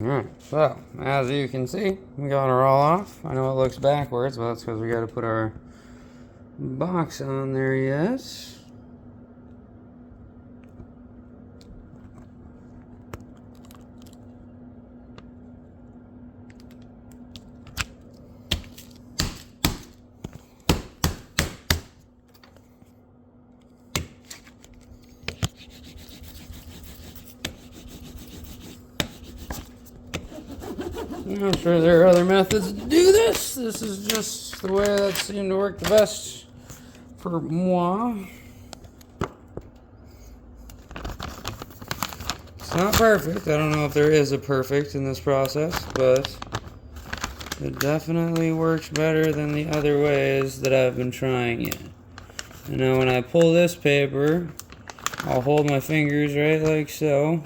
Alright, so as you can see, we got her all off. I know it looks backwards, but that's because we got to put our box on there yet. I'm sure there are other methods to do this. This is just the way that seemed to work the best for moi. It's not perfect. I don't know if there is a perfect in this process, but it definitely works better than the other ways that I've been trying it. And now when I pull this paper, I'll hold my fingers right like so.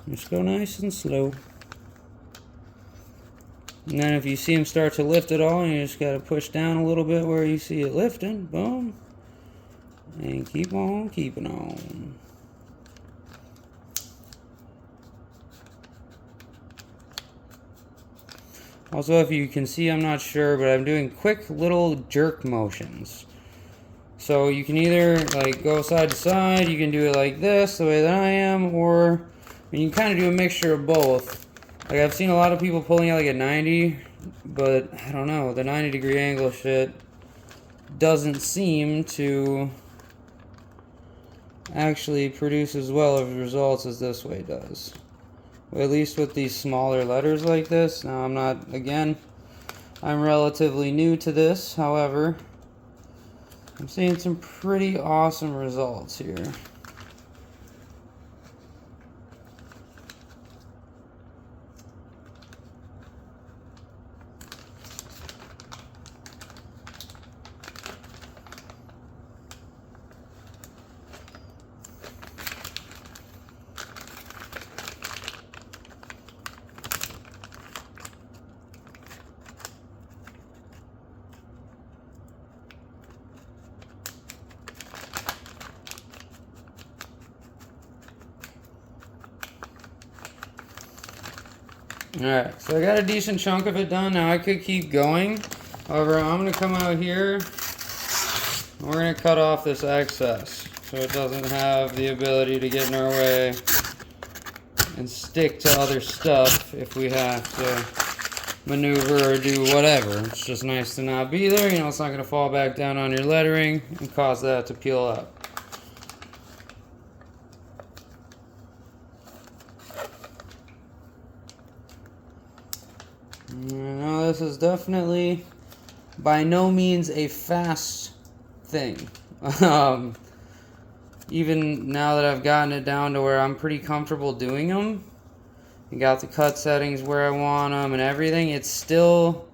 Just go nice and slow. And then if you see them start to lift at all, you just got to push down a little bit where you see it lifting. Boom. And keep on keeping on. Also, if you can see, I'm not sure, but I'm doing quick little jerk motions. So you can either like go side to side, you can do it like this, the way that I am, or you can kind of do a mixture of both. Like I've seen a lot of people pulling out like a 90, but I don't know, the 90-degree angle shit doesn't seem to actually produce as well of results as this way does. At least with these smaller letters like this. Now I'm relatively new to this, however, I'm seeing some pretty awesome results here. Alright, so I got a decent chunk of it done. Now I could keep going. However, I'm going to come out here and we're going to cut off this excess so it doesn't have the ability to get in our way and stick to other stuff if we have to maneuver or do whatever. It's just nice to not be there. You know, it's not going to fall back down on your lettering and cause that to peel up. No, this is definitely by no means a fast thing. Even now that I've gotten it down to where I'm pretty comfortable doing them, and got the cut settings where I want them and everything, it's still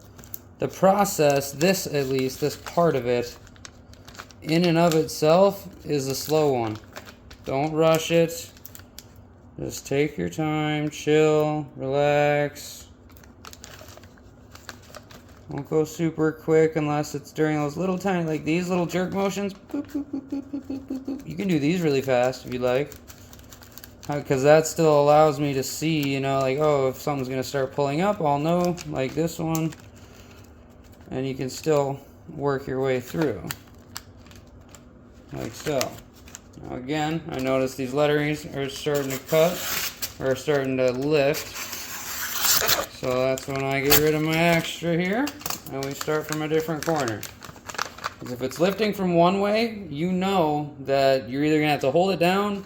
the process, this at least, this part of it, in and of itself, is a slow one. Don't rush it. Just take your time, chill, relax. Don't go super quick unless it's during those little tiny, like these little jerk motions. Boop, boop, boop, boop, boop, boop, boop, boop. You can do these really fast if you like. Because that still allows me to see, you know, like, oh, if something's going to start pulling up, I'll know, like this one. And you can still work your way through. Like so. Now again, I notice these letterings are starting to cut, or starting to lift. So that's when I get rid of my extra here, and we start from a different corner. Because if it's lifting from one way, you know that you're either going to have to hold it down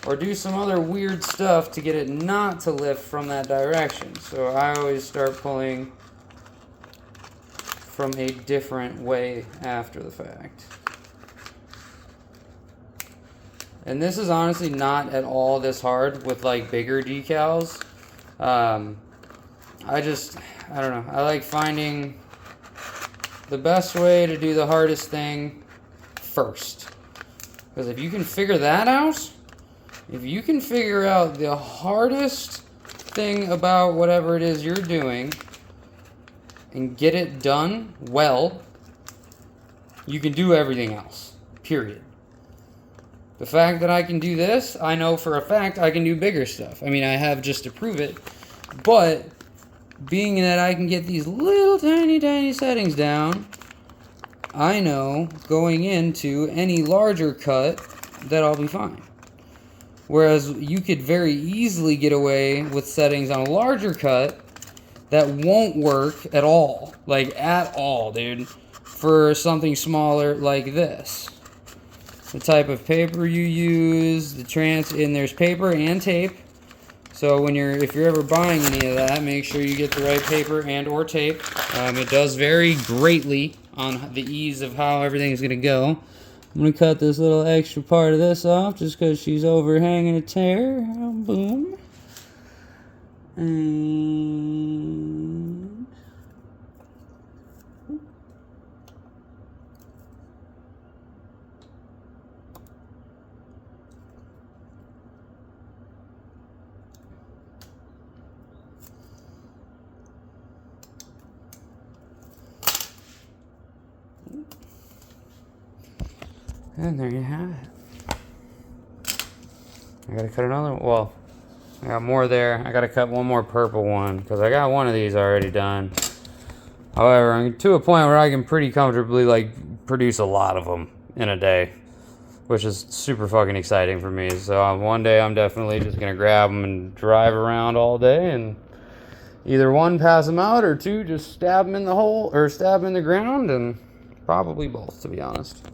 or do some other weird stuff to get it not to lift from that direction. So I always start pulling from a different way after the fact. And this is honestly not at all this hard with like bigger decals. I don't know. I like finding the best way to do the hardest thing first. Because if you can figure that out, if you can figure out the hardest thing about whatever it is you're doing and get it done well, you can do everything else. Period. The fact that I can do this, I know for a fact I can do bigger stuff. I mean, I have just to prove it. But being that I can get these little tiny settings down, I know going into any larger cut that I'll be fine. Whereas you could very easily get away with settings on a larger cut that won't work at all. Like, at all, dude. For something smaller like this. The type of paper you use, and there's paper and tape. So if you're ever buying any of that, make sure you get the right paper and or tape. It does vary greatly on the ease of how everything's gonna go. I'm gonna cut this little extra part of this off just because she's overhanging a tear. Boom. And and there you have it. I gotta cut another one. Well, I got more there. I gotta cut one more purple one because I got one of these already done. However, I'm to a point where I can pretty comfortably produce a lot of them in a day, which is super fucking exciting for me. So one day I'm definitely just gonna grab them and drive around all day and either one, pass them out, or two, just stab them in the hole or stab them in the ground, and probably both, to be honest.